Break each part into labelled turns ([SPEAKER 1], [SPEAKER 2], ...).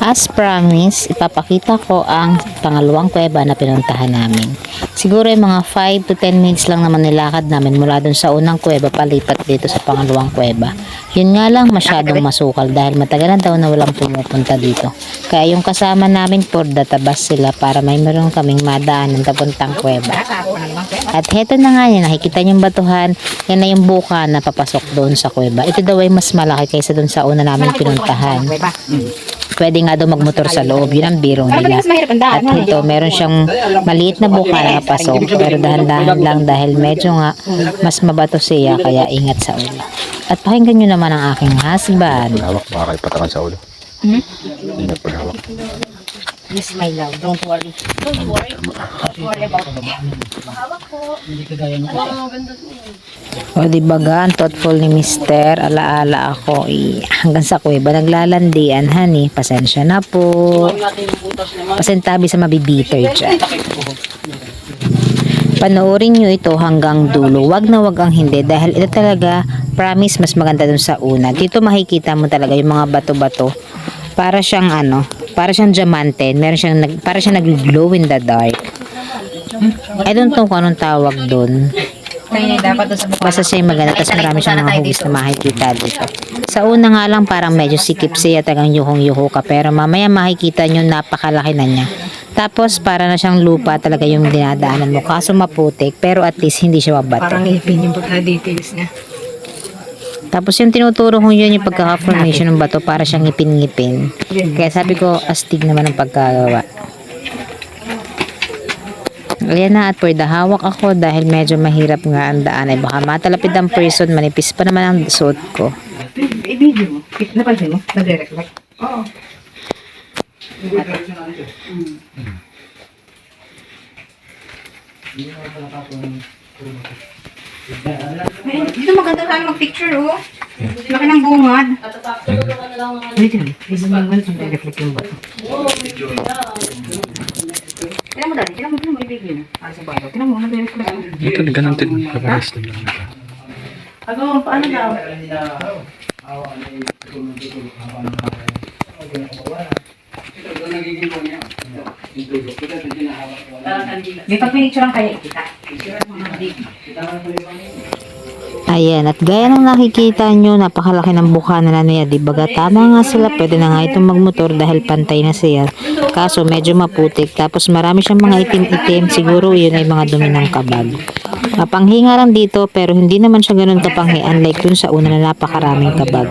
[SPEAKER 1] As promised, ipapakita ko ang pangalawang kuweba na pinuntahan namin. Siguro yung mga 5 to 10 minutes lang naman nilakad namin mula dun sa unang kuweba palipat dito sa pangalawang kuweba. Yun nga lang masyadong masukal dahil matagal na daw na walang pumupunta dito. Kaya yung kasama namin for databas sila para may meron kaming madaanan papuntang kuweba. At heto na nga yan, nakikita niyong batuhan, yan na yung buka na papasok doon sa kuweba. Ito daw ay mas malaki kaysa doon sa una namin pinuntahan. Pwede nga daw magmotor sa loob, yun ang biro nila. At ito, meron siyang maliit na buka na papasok, pero dahan-dahan lang dahil medyo nga mas mabato siya, kaya ingat sa ulo. At pakinggan nyo naman ang aking husband.
[SPEAKER 2] Hawak, baka kayo patakan sa ulo. Ingat paghawak.
[SPEAKER 1] Yes, my love, don't worry. Don't worry. Don't worry about it. Mahawak ko. O di baga, ang thoughtful ni Mister, alaala ako hanggang sa kuweba naglalandian, honey. Pasensya na po. Pasintabi sa mabibiter dyan. Panoorin nyo ito hanggang dulo. Wag na wag ang hindi dahil ito talaga, promise, mas maganda dun sa una. Dito makikita mo talaga yung mga bato-bato. Para siyang para siyang diamante. Meron siyang para siyang nag-glow in the dark. I don't know kung anong tawag dun. Basta siya yung maganda, tapos marami siyang mga hugis na makikita dito. Sa una nga lang parang medyo sikip siya, tagang yuhong-yuho ka, pero mamaya makikita nyo napakalaki na niya. Tapos para na siyang lupa talaga yung dinadaanan mo, kaso maputik, pero at least hindi siya mabato.
[SPEAKER 3] Parang ipin yung pagka-details niya.
[SPEAKER 1] Tapos yung tinuturo ko yun yung pagkaka-formation ng bato para siyang ngipin-ngipin. Kaya sabi ko, astig naman ang pagkagawa. Ayan na, at pwede hawak ako dahil medyo mahirap nga ang daan. Ay baka matalapid ang person, manipis pa naman ang suot ko.
[SPEAKER 3] I-video mo. Napansin mo? Nagre-reflect. Oo. Dito maganda sana mag-picture, oh. Laki ng bungad. Dito lang. Dito lang nagre-reflect yung bato. Tinan mo dali. Tinan mo i-video mo. Para sa bato. Tinan mo, nagre-reflect.
[SPEAKER 2] Ito, ganun din. Kaparas din lang.
[SPEAKER 3] Paano daw? May pag-picture lang kayo kita.
[SPEAKER 1] Ayan, at gaya ng nakikita nyo, napakalaki ng bukana na niya. Di baga, tama nga sila, pwede na nga itong magmotor dahil pantay na siya. Kaso medyo maputik, tapos marami siyang mga itim-itim, siguro yun ay mga dumi ng kabag. Mapanghinga lang dito, pero hindi naman siya ganun kapanghi, unlike dun sa una na napakaraming kabag.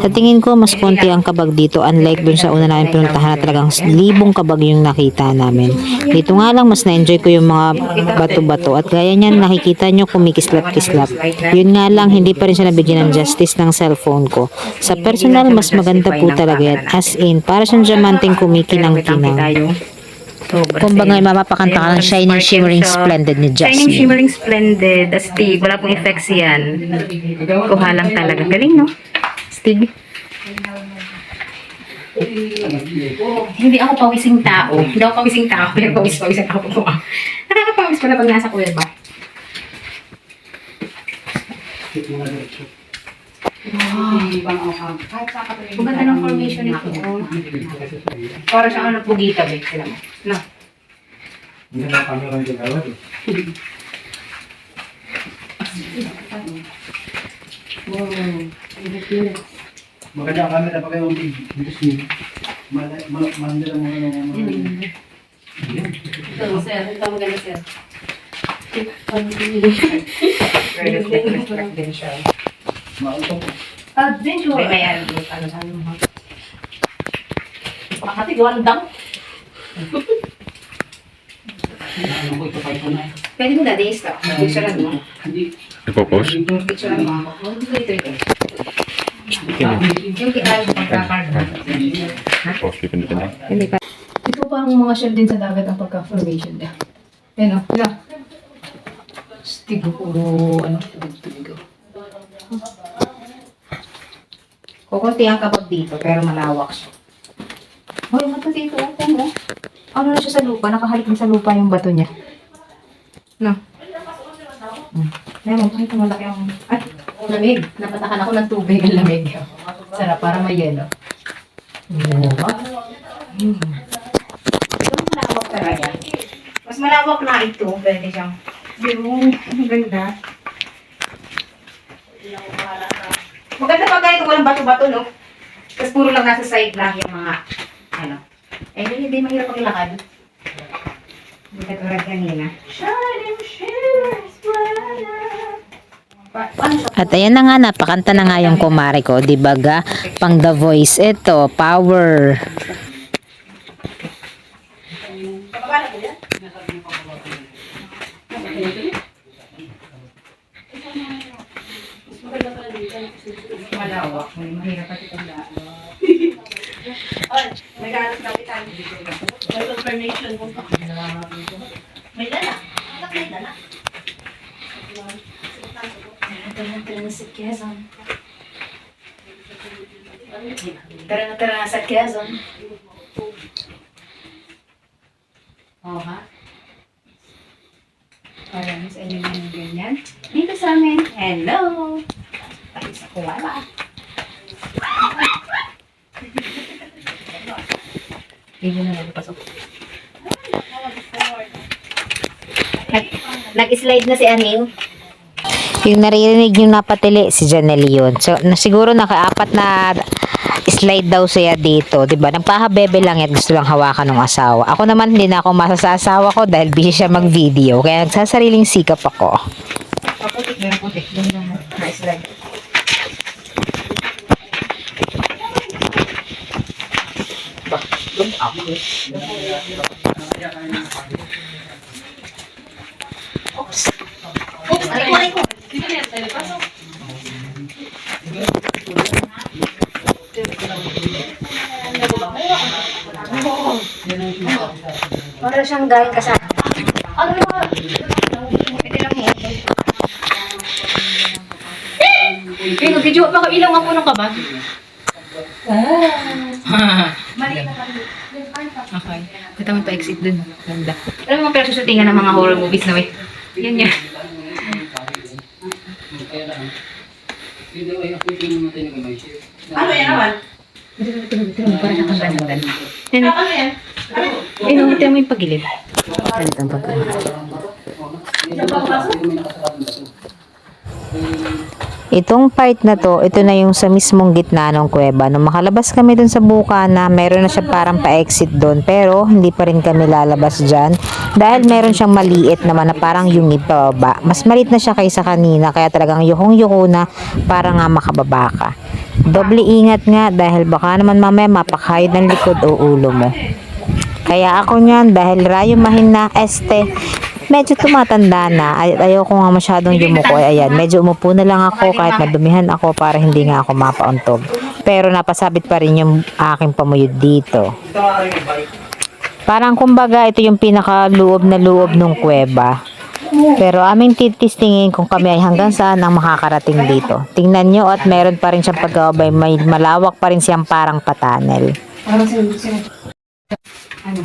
[SPEAKER 1] Sa tingin ko, mas konti ang kabag dito, unlike dun sa una namin pinuntahan na talagang libong kabag yung nakita namin. Dito nga lang, mas na-enjoy ko yung mga bato-bato, at gaya niyan, nakikita nyo kumikislap-kislap. Yun nga lang, hindi pa rin siya nabigyan ng justice ng cellphone ko. Sa personal, mas maganda po talaga yan. As in, para siyang diamanteng kumikinang-kinang. Kumbaga, mapapakanta ka ng Shining Shimmering Splendid ni Jasmine.
[SPEAKER 3] Shining Shimmering Splendid. Astig. Wala pong effects yan. Kuha lang talaga. Galing, no? Astig. Hindi ako pawising tao. Hindi ako pawising tao. Pero pawis-pawisan ako po. Nakakapawis pala pag nasa kuweba. Ang ganda ng formation nito. Para siyang bugita, be. Alam mo. No.
[SPEAKER 4] Maganda ang camera pa kayo dito siya. Mandala mo
[SPEAKER 3] Ito, sir. Ito maganda, sir. Reflect din siya. Din siya. May ano mo. Makati, gawandang. Pwede mo dati stop. Picture lang mo.
[SPEAKER 2] Ipopost?
[SPEAKER 3] Picture lang mo. Ito. Yung kaya yung pagkakard.
[SPEAKER 2] Post, pipindutin lang.
[SPEAKER 3] Hindi pa. Ito pa ang mga shell din sa dagat ang pagka-formation niya. Yan o. Yan. Stigo puro tubig-tubig. Kukunti ang kapag dito pero malawak siya. Hoy, bato dito. Ano? Ano na siya sa lupa? Nakahalik na sa lupa yung bato niya. No? Meron, kahit malaki ang... Ay, lamig. Napatakan ako ng tubig ang lamig. Sarap, para may yelo. Ito malawak talaga. Mas malawak na ito. Pwede siyang. Yung, ang ganda. Maganda pa ganito, walang bato-bato, no? Tapos puro lang nasa side lang yung mga, ano. Eh, hindi mahirap paglakad. Hindi ka tulad kanina. Paano siya?
[SPEAKER 1] At ayan na nga, napakanta na nga yung kumare ko, di ba ga? Pang The Voice, ito, power.
[SPEAKER 3] Malawak. Mahirap pati tandaan. May ganas na kita. May confirmation kung may dala. May dala. Tara na sa Quezon. Tara na sa Quezon. Oo ha? Parang sa inyo yung ganyan. Dito sa amin. Hello! Tayo sa kuwala. Hindi na nagpasok. Nag-slide na si Aning.
[SPEAKER 1] Yung naririnig yung napatili, si Janelle yun. So, siguro nakaapat na slide daw siya dito, 'di ba? Nagpahabebe lang yan, gusto lang hawakan ng asawa. Ako naman hindi na ako masa sa asawa ko dahil busy siya mag-video, kaya nagsasariling sikap ako.
[SPEAKER 3] Putik, meron putik. Doon na na-slide. Oops. Oops, aray ko. Para siyang galing kasama. Ano ba? Pwede lang mo. Video pa ka ilang ako nung kaban. Okay. Kita mo pa-exit dun. Ganda. Alam mo mga pinagsusutingan ng mga horror movies na way. Yan yan. Ano yan naman? Para sa kaganda. Yan. Ano yan? Ito mo yung pagilid. Ganito ang pagilid.
[SPEAKER 1] Itong part na to, ito na yung sa mismong gitna ng kuweba. Nung makalabas kami dun sa bukana, meron na siya parang pa-exit dun. Pero hindi pa rin kami lalabas dyan. Dahil meron siyang maliit naman na parang yungib pababa. Mas maliit na siya kaysa kanina. Kaya talagang yuhong-yuko na para nga makababa ka. Doble ingat nga dahil baka naman mamaya mapakahid ng likod o ulo mo. Kaya ako niyan dahil rayo mahina medyo tumatanda na ay ayoko nga masyadong yumuko ay ayan medyo umupo na lang ako kahit madumihan ako para hindi nga ako mapauntog pero napasabit pa rin yung aking pamuyod dito. Parang kumbaga ito yung pinakaluob na loob ng kuweba pero aming titistingin kung kami ay hanggang saan ang makakarating dito. Tingnan nyo at meron pa rin siyang pagkabay, may malawak pa rin siyang parang patanel.
[SPEAKER 3] Ano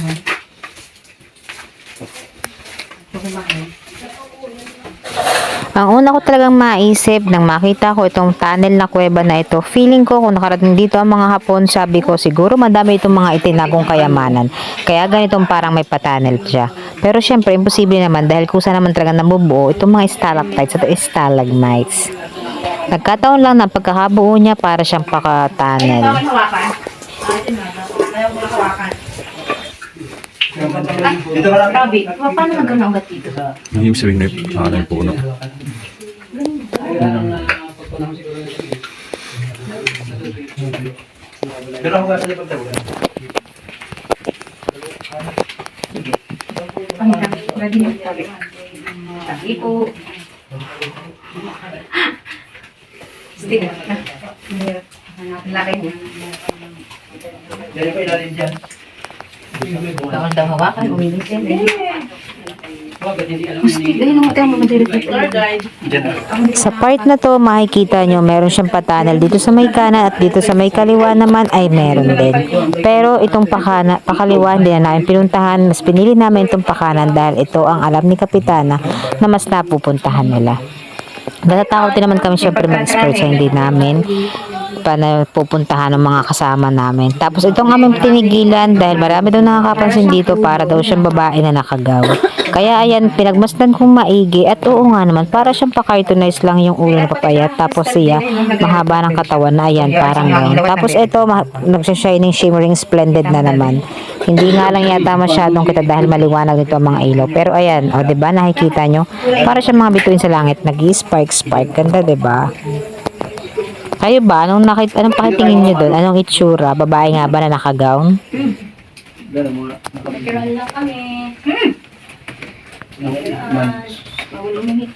[SPEAKER 3] ba?
[SPEAKER 1] Ang una ko talagang maisip nang makita ko itong tunnel na kuweba na ito, feeling ko kung nakarating dito ang mga Hapon, sabi ko siguro madami itong mga itinagong kayamanan. Kaya ganitong parang may pa-tunnel siya. Pero syempre imposible naman dahil kusa naman talaga nabubuo itong mga stalactites at stalagmites. Nagkataon lang na pagkakabuo niya para siyang paka-tunnel.
[SPEAKER 3] Ayaw mo hawakan. Ayaw mo hawakan.
[SPEAKER 4] Dito ka lang.
[SPEAKER 3] Grabe. Paano nagano'n agad dito?
[SPEAKER 2] Hindi mo sabihin na yung puno.
[SPEAKER 4] Pero ako nga sa likod tayo.
[SPEAKER 3] Ano lang? Ready na tabi. Tabi po. Stick na. Mahirap. Hanapin laki mo.
[SPEAKER 4] Dahil pa ilalim dyan.
[SPEAKER 3] Bawal daw hawakan. Umilis yan.
[SPEAKER 4] Bakit hindi alam
[SPEAKER 3] Stick. Ayun ang tayo mga direct.
[SPEAKER 4] Dyan na.
[SPEAKER 1] Sa part na to, makikita nyo, meron siyang pa-tunnel dito sa may kanan at dito sa may kaliwa naman ay meron din. Pero itong pakaliwa, hindi na namin pinuntahan. Mas pinili namin itong pakanan dahil ito ang alam ni Kapitana na mas napupuntahan nila. Natatakot din naman kami syempre mag-explore sa hindi namin na pupuntahan ng mga kasama namin. Tapos ito nga aming tinigilan dahil marami daw nakakapansin dito para daw siyang babae na nakagaw. Kaya ayan, pinagmasdan kong maigi at oo nga naman, para siyang pa-cartoonize lang yung ulo na papayat. Tapos siya, mahaba ng katawan na ayan, parang gano'n. Tapos ito, nagsha-shining, shimmering, splendid na naman. Hindi nga lang yata masyadong kita dahil maliwanag nito ang mga ilaw. Pero ayan, o diba, nakikita nyo? Para siyang mga bituin sa langit, nag-spark-spark. Ganda, diba? Kayo ba? Anong pakitingin nyo doon? Anong itsura? Babae nga ba na nakagown?
[SPEAKER 4] Gano'n mga.
[SPEAKER 3] Kiran lang kami.
[SPEAKER 4] Man.
[SPEAKER 3] Bawal umihit.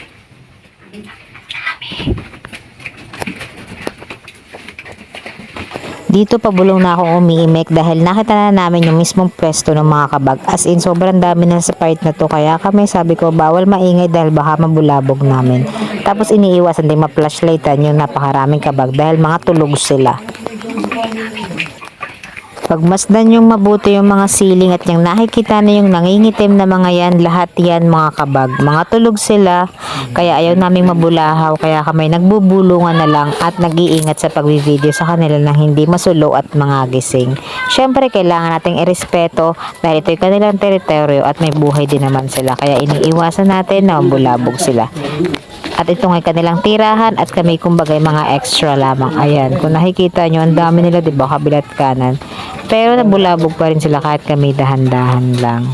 [SPEAKER 1] Dito pabulong na akong umiimik dahil nakita na namin yung mismong pwesto ng mga kabag. As in, sobrang dami na sa part na to. Kaya kami sabi ko, bawal maingay dahil baka mabulabog namin. Tapos iniiwasan din ma-flashlightan yung napakaraming kabag dahil mga tulog sila. Pagmasdan yung mabuti yung mga siling at yung nakikita na yung nangingitim na mga yan, lahat yan mga kabag. Mga tulog sila, kaya ayaw naming mabulahaw, kaya kami nagbubulungan na lang at nag-iingat sa pagbivideo sa kanila na hindi masulo at mga gising. Syempre, kailangan nating irespeto dahil ito'y kanilang teritoryo at may buhay din naman sila, kaya iniiwasan natin na mabulabog sila. At ito ngay kanilang tirahan at kami kumbagay mga extra lamang. Ayan, kung nakikita nyo, ang dami nila, diba, kabilat kanan. Pero nabulabog pa rin sila kahit kami dahan-dahan lang.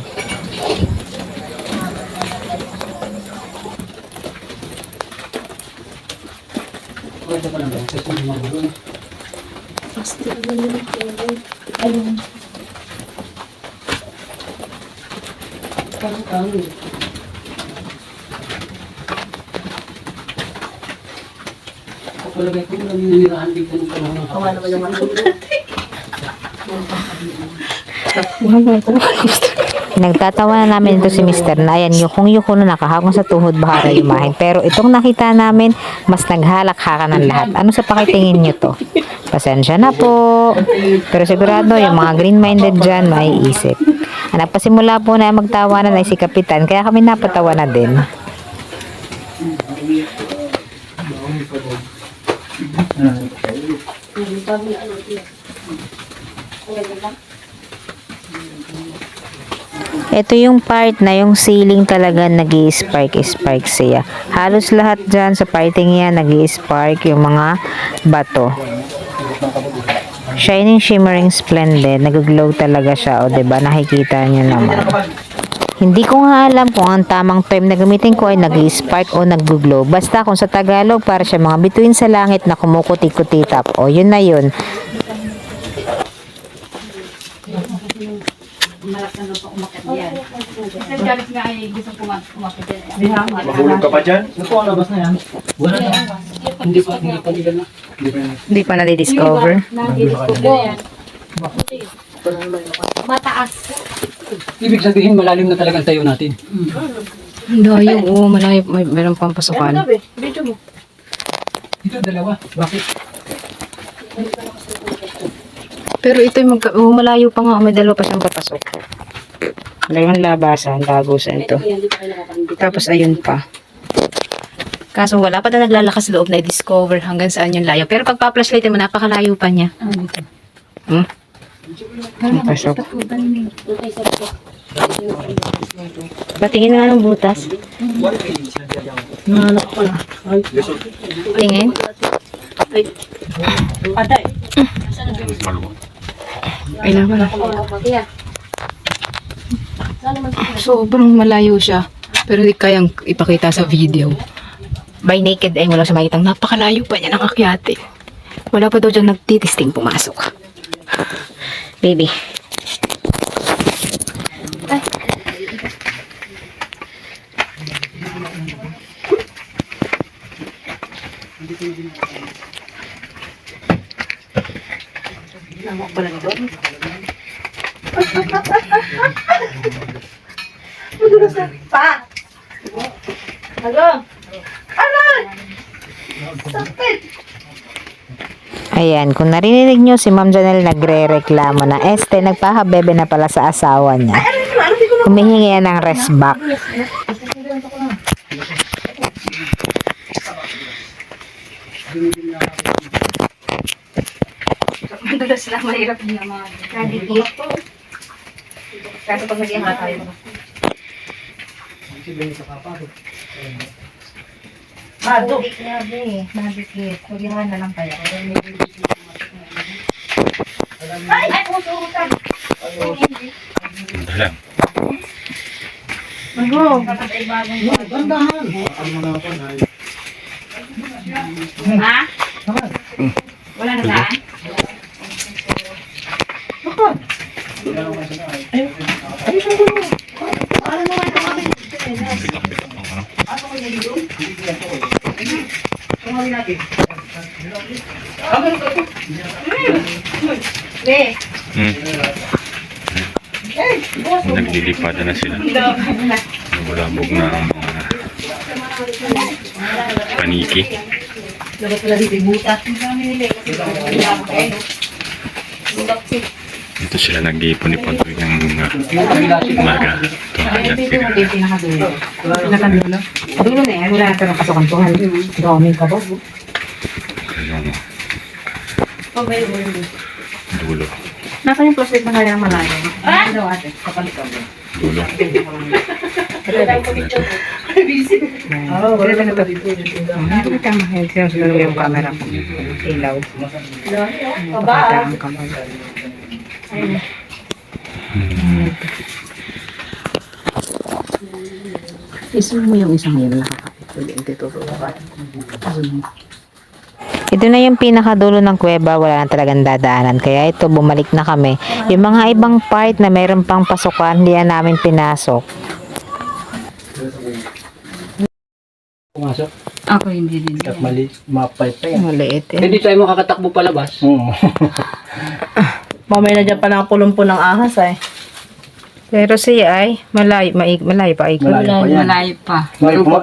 [SPEAKER 1] Nagtatawa na namin ito si Mr. na ayan, yukong-yuko na nakahangong sa tuhod baka yumahin. Pero itong nakita namin, mas naghalak-haka ng lahat. Ano sa pakitingin nyo to? Pasensya na po. Pero sigurado, yung mga green-minded dyan, maiisip. Ang nagpasimula po na magtawanan ay si Kapitan, kaya kami napatawa na din. Ito yung part na yung ceiling talaga nag-i-spark siya. Halos lahat dyan sa parting yan nag-i-spark yung mga bato. Shining, shimmering, splendid. Nag-glow talaga siya. O diba, nakikita nyo naman. Hindi ko nga alam kung ang tamang term na gamitin ko ay nag-i-spark o nag-glow. Basta kung sa Tagalog, para siya mga bituin sa langit na kumukuti-kutitap. O yun na yun.
[SPEAKER 4] Mahulog ka pa dyan?
[SPEAKER 1] Hindi pa na-discover.
[SPEAKER 5] Mataas.
[SPEAKER 6] Ibig sabihin, malalim na talagang tayo natin.
[SPEAKER 3] Layo, oo, malayo. Meron pang pasukan.
[SPEAKER 6] Ito, dalawa. Bakit?
[SPEAKER 3] Pero ito yung malayo pa nga. May dalawa pa siyang papasok. Dalawang labasan, lagusan ito. Tapos ayun pa. Kaso wala pa na naglalakas loob na i-discover hanggang saan yung layo. Pero pag pa-flashlight mo, napakalayo pa niya. Pasok. Patingin na nga ng butas. Tingin. Ay naman. Sobrang malayo siya. Pero di kayang ipakita sa video. By naked eye, wala siya makitang napakalayo pa niya ng akyate. Wala pa daw dyan nagtitisting pumasok. Baby. Ay. Nawak pala nito. Pa! Hello?
[SPEAKER 1] Ayan, kung narinig nyo, si Ma'am Janelle nagre-reklamo na nagpahabebe na pala sa asawa niya. Humihingi yan ng rest back.
[SPEAKER 3] dulas lang, mahirap din naman.
[SPEAKER 5] Nadikit.
[SPEAKER 3] Kaso pag nag-iangat tayo.
[SPEAKER 5] Nadikit nga be. Nadikit. Kulihan na lang kaya. Ay, puso ka.
[SPEAKER 2] Ito lang.
[SPEAKER 3] Ha? Wala na saan? Be.
[SPEAKER 2] Hmm. Naglilipatan na sila. Nabulabog na ang mga paniki.
[SPEAKER 3] Dapat pala dito yung buta.
[SPEAKER 2] Dito sila nag-iipon-ipon tuwing umaga. Ito ang kanyang pira.
[SPEAKER 3] Pinakadulo. Pinakadulo? Dulo na yan. Wala na ito ng kasukantuhan. Dami ka ba?
[SPEAKER 2] Yung dulo.
[SPEAKER 3] Nasa yung plastic na kaya ng malayo? Ah! Ano ate? Kapalit ko.
[SPEAKER 2] Dulo.
[SPEAKER 3] Oo, wala na ito. Hindi ka mahal. Sinusunod yung camera ko. Ilaw. Bata ang kamay. Isun mo yung isang yun.
[SPEAKER 1] Ito na yung pinakadulo ng kuweba, wala na talagang dadaanan. Kaya ito, bumalik na kami. Yung mga ibang part na mayroon pang pasukan, hindi na namin pinasok.
[SPEAKER 6] Pumasok.
[SPEAKER 3] Ako hindi din.
[SPEAKER 6] At mali, mapay pa yan.
[SPEAKER 3] Maliit eh.
[SPEAKER 6] Hindi tayo makakatakbo palabas.
[SPEAKER 2] Oo.
[SPEAKER 3] Mamaya na dyan pa nakakulong po ng ahas eh.
[SPEAKER 1] Pero siya ay malayo pa ikot.
[SPEAKER 6] Malayo pa yan.
[SPEAKER 3] Malayo pa.
[SPEAKER 6] Malayo pa.